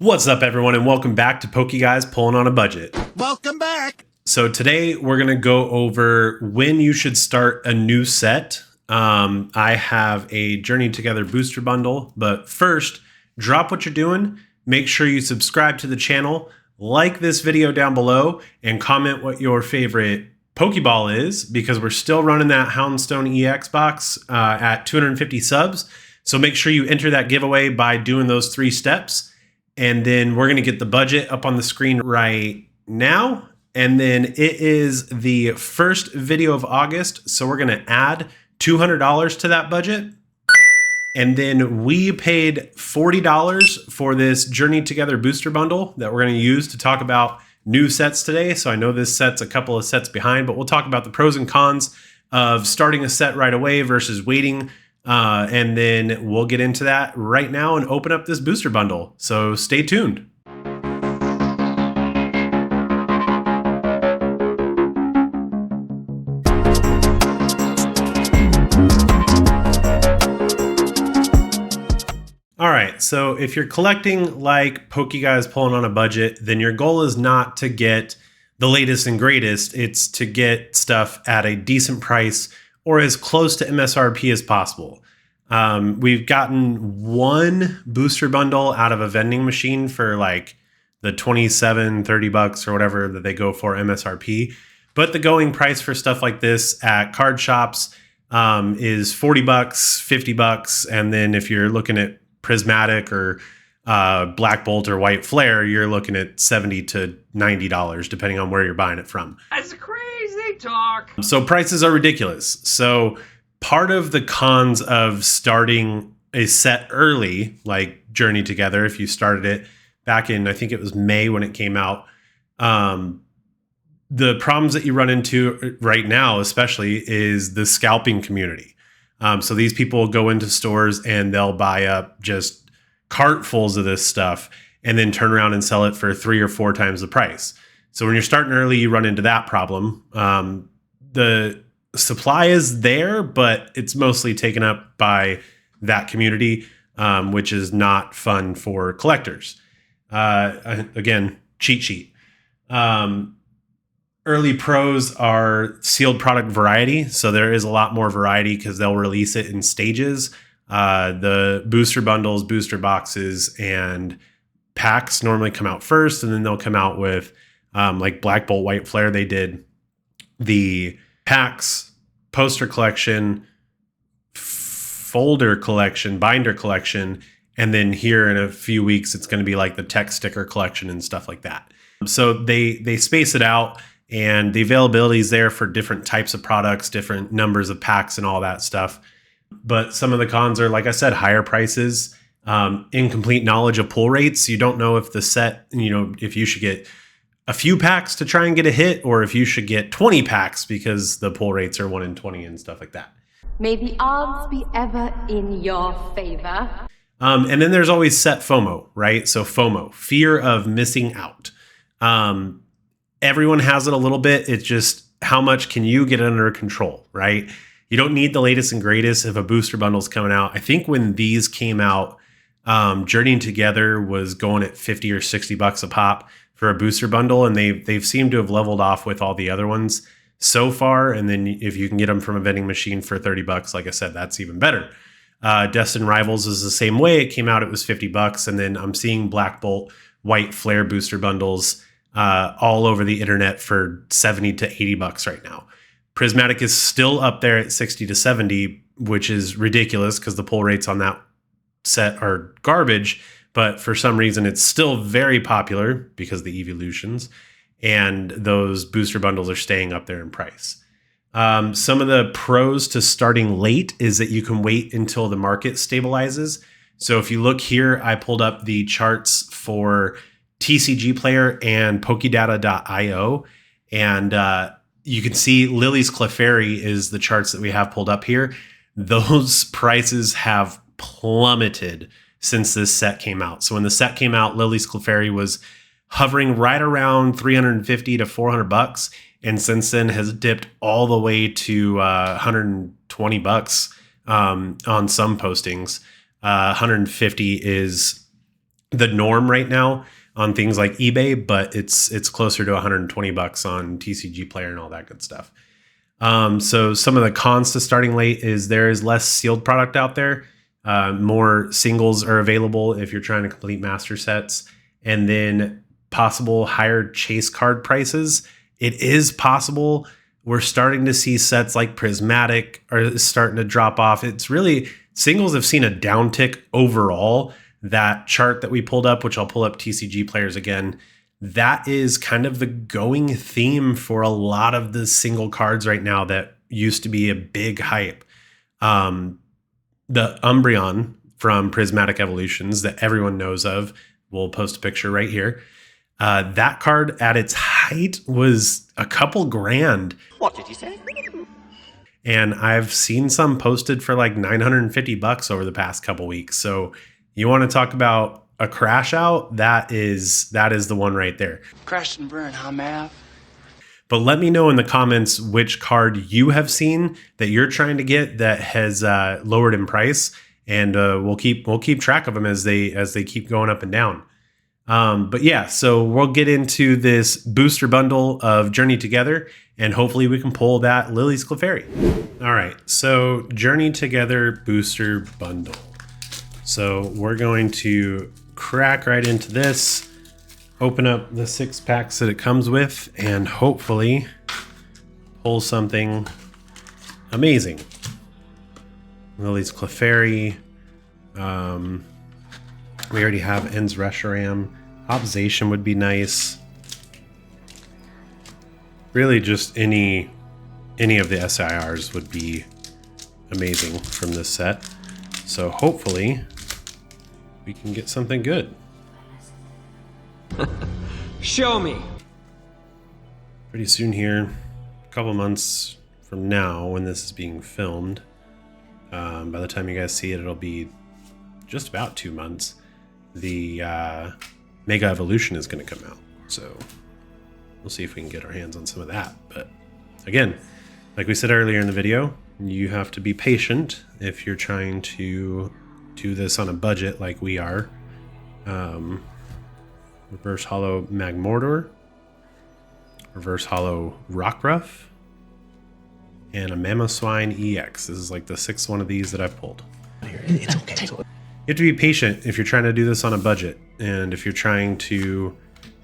What's up, everyone, and welcome back to PokéGuys Pulling on a Budget. Welcome back. So today we're going to go over when you should start a new set. I have a Journey Together booster bundle, but first, drop what you're doing. Make sure you subscribe to the channel, like this video down below, and comment what your favorite PokéBall is, because we're still running that Houndstone EX box at 250 subs. So make sure you enter that giveaway by doing those 3 steps. And then we're going to get the budget up on the screen right now. And then it is the first video of August. So we're going to add $200 to that budget. And then we paid $40 for this Journey Together booster bundle that we're going to use to talk about new sets today. So I know this set's a couple of sets behind, but we'll talk about the pros and cons of starting a set right away versus waiting. And then we'll get into that right now and open up this booster bundle. So stay tuned. All right, so if you're collecting like PokéGuys Pulling on a Budget, then your goal is not to get the latest and greatest. It's to get stuff at a decent price or as close to MSRP as possible. We've gotten one booster bundle out of a vending machine for like the 27, 30 bucks or whatever that they go for MSRP. But the going price for stuff like this at card shops is 40 bucks, 50 bucks. And then if you're looking at Prismatic or Black Bolt or White Flare, you're looking at $70 to $90, depending on where you're buying it from. That's crazy talk. So prices are ridiculous. So part of the cons of starting a set early, like Journey Together, if you started it back in, I think it was May when it came out, the problems that you run into right now, especially, is the scalping community. So these people go into stores and they'll buy up just cartfuls of this stuff and then turn around and sell it for 3 or 4 times the price. So when you're starting early, you run into that problem. The supply is there, but it's mostly taken up by that community, which is not fun for collectors. Again, cheat sheet. Early pros are sealed product variety. So there is a lot more variety because they'll release it in stages. The booster bundles, booster boxes, and packs normally come out first, and then they'll come out with like Black Bolt, White Flare. They did the packs, poster collection, folder collection, binder collection, and then here in a few weeks it's going to be like the tech sticker collection and stuff like that. So they space it out, and the availability is there for different types of products, different numbers of packs and all that stuff. But some of the cons are, like I said, higher prices, incomplete knowledge of pull rates. You don't know if the set, if you should get a few packs to try and get a hit, or if you should get 20 packs because the pull rates are 1 in 20 and stuff like that. May the odds be ever in your favor. And then there's always set FOMO, right? So FOMO, fear of missing out. Everyone has it a little bit. It's just how much can you get under control, right? You don't need the latest and greatest if a booster bundle's coming out. I think when these came out, Journeying Together was going at 50 or 60 bucks a pop for a booster bundle, and they've seemed to have leveled off with all the other ones so far. And then if you can get them from a vending machine for 30 bucks, like I said, that's even better. Destined Rivals is the same way. It came out, it was 50 bucks. And then I'm seeing Black Bolt, White Flare booster bundles all over the internet for 70 to 80 bucks right now. Prismatic is still up there at 60 to 70, which is ridiculous because the pull rates on that set are garbage. But for some reason, it's still very popular because of the evolutions, and those booster bundles are staying up there in price. Some of the pros to starting late is that you can wait until the market stabilizes. So if you look here, I pulled up the charts for TCG Player and Pokedata.io, and you can see Lily's Clefairy is the charts that we have pulled up here. Those prices have plummeted since this set came out. So when the set came out, Lily's Clefairy was hovering right around 350 to 400 bucks, and since then has dipped all the way to 120 bucks on some postings. 150 is the norm right now on things like eBay, but it's closer to 120 bucks on TCG Player and all that good stuff. So some of the cons to starting late is there is less sealed product out there. More singles are available if you're trying to complete master sets, and then possible higher chase card prices. It is possible. We're starting to see sets like Prismatic are starting to drop off. It's really, singles have seen a downtick overall. That chart that we pulled up, which I'll pull up TCG Players again, that is kind of the going theme for a lot of the single cards right now that used to be a big hype. The Umbreon from Prismatic Evolutions that everyone knows of, we'll post a picture right here. That card at its height was a couple grand. What did you say? And I've seen some posted for like 950 bucks over the past couple weeks. So you want to talk about a crash out? That is the one right there. Crash and burn, huh, Mav? But let me know in the comments which card you have seen that you're trying to get that has lowered in price, and we'll keep track of them as they keep going up and down. But yeah, so we'll get into this booster bundle of Journey Together, and hopefully we can pull that Lily's Clefairy. All right, so Journey Together booster bundle. So we're going to crack right into this, open up the 6 packs that it comes with, and hopefully pull something amazing. Lily's Clefairy. We already have Ends Reshiram. Obsation would be nice. Really just any of the SIRs would be amazing from this set. So hopefully we can get something good. Show me. Pretty soon here, a couple months from now when this is being filmed. By the time you guys see it, it'll be just about 2 months. The Mega Evolution is going to come out. So we'll see if we can get our hands on some of that. But again, like we said earlier in the video, you have to be patient if you're trying to do this on a budget like we are. Reverse Holo Magmortar, Reverse Holo Rockruff, and a Mamoswine EX. This is like the 6th one of these that I've pulled. It's okay. You have to be patient if you're trying to do this on a budget, and if you're trying to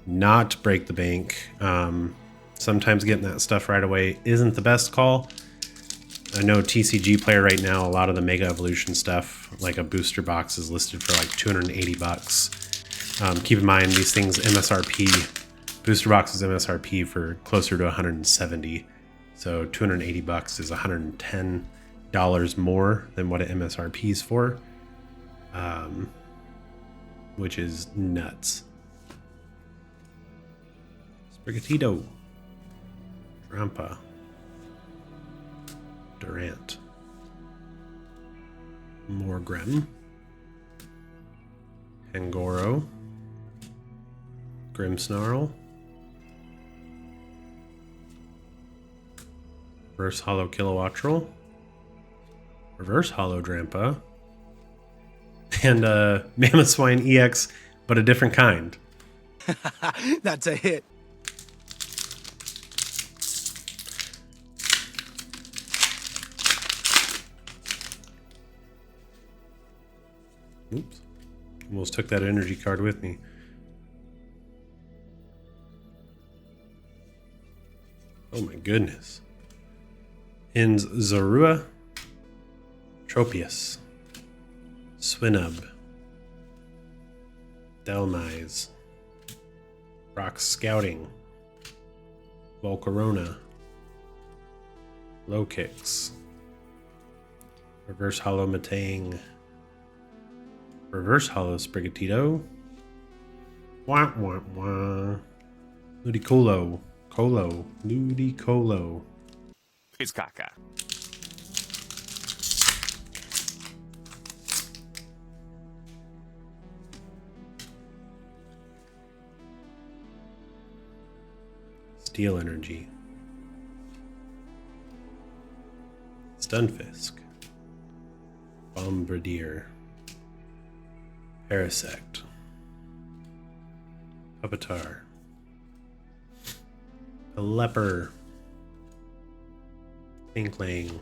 not break the bank. Sometimes getting that stuff right away isn't the best call. I know TCG Player right now, a lot of the Mega Evolution stuff, like a booster box, is listed for like 280 bucks. Keep in mind, these things MSRP, booster boxes MSRP for closer to 170. So 280 bucks is $110 more than what it MSRPs for, which is nuts. Sprigatito, Drampa, Durant, Morgrem, Pangoro, Grimmsnarl, Reverse Holo Kilowattrel, Reverse Holo Drampa, and Mamoswine EX, but a different kind. That's a hit. Oops. Almost took that energy card with me. Oh my goodness. Ins Zorua, Tropius, Swinub, Delmise, Rock Scouting, Volcarona, Low Kicks, Reverse Holo Matang, Reverse Holo Sprigatito, wah wah wah, Ludicolo, Ludicolo. It's caca. Steel Energy, Stunfisk, Bombardier, Parasect, Pupitar. A leper. Inkling.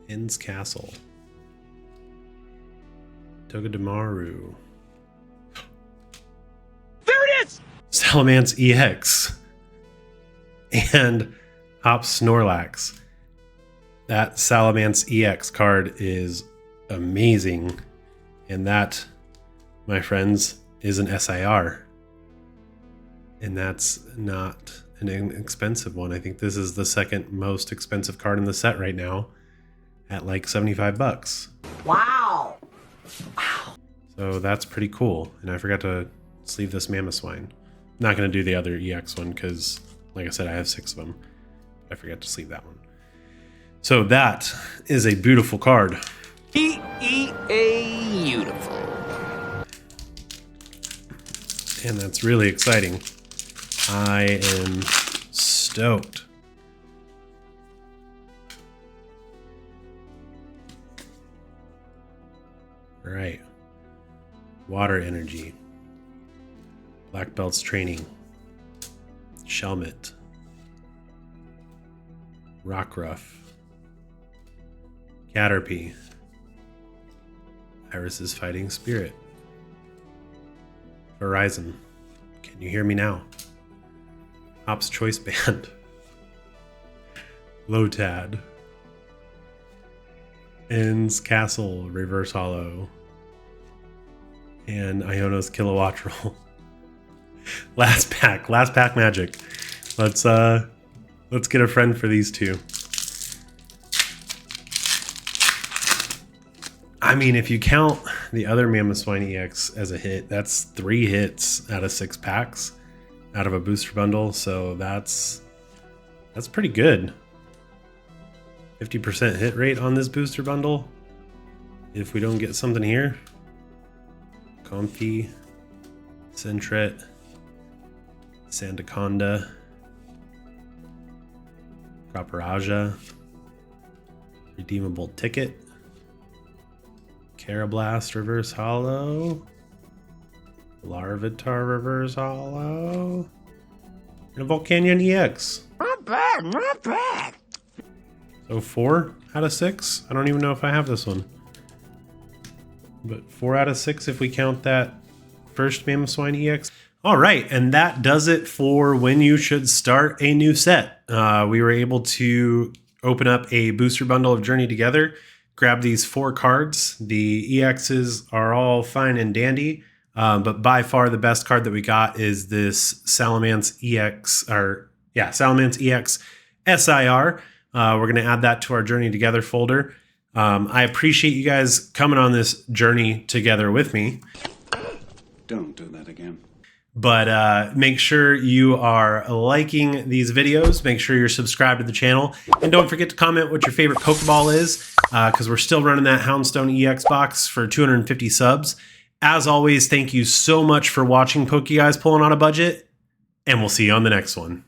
Inn's Castle. Togedemaru. There it is! Salamence EX. And Hop Snorlax. That Salamence EX card is amazing. And that, my friends, is an SIR. And that's not an inexpensive one. I think this is the second most expensive card in the set right now at like $75. Wow. So that's pretty cool. And I forgot to sleeve this Mamoswine. Not going to do the other EX one because, like I said, I have 6 of them. I forgot to sleeve that one. So that is a beautiful card. Beautiful. And that's really exciting. I am stoked. All right. Water Energy. Black Belt's Training. Shelmet. Rockruff. Caterpie. Iris's Fighting Spirit. Verizon. Can you hear me now? Hop's Choice Band. Lotad. Inn's Castle, Reverse Hollow. And Iono's Kilowattrel. Last pack magic. Let's get a friend for these two. I mean, if you count the other Mamoswine EX as a hit, that's 3 hits out of 6 packs out of a booster bundle, so that's pretty good. 50% hit rate on this booster bundle. If we don't get something here. Comfy, Sentret, Sandaconda, Copperajah, Redeemable Ticket, Carablast Reverse Hollow, Larvitar Reverse Hollow, and a Volcanion EX. Not bad, not bad. So 4 out of 6? I don't even know if I have this one. But 4 out of 6 if we count that first Mamoswine EX. All right, and that does it for when you should start a new set. We were able to open up a booster bundle of Journey Together, grab these 4 cards. The EXs are all fine and dandy, but by far the best card that we got is this Salamence EX, Salamence EX SIR. We're going to add that to our Journey Together folder. I appreciate you guys coming on this journey together with me. Don't do that again. But make sure you are liking these videos. Make sure you're subscribed to the channel. And don't forget to comment what your favorite PokéBall is, because we're still running that Houndstone EX box for 250 subs. As always, thank you so much for watching PokéGuys Pulling on a Budget, and we'll see you on the next one.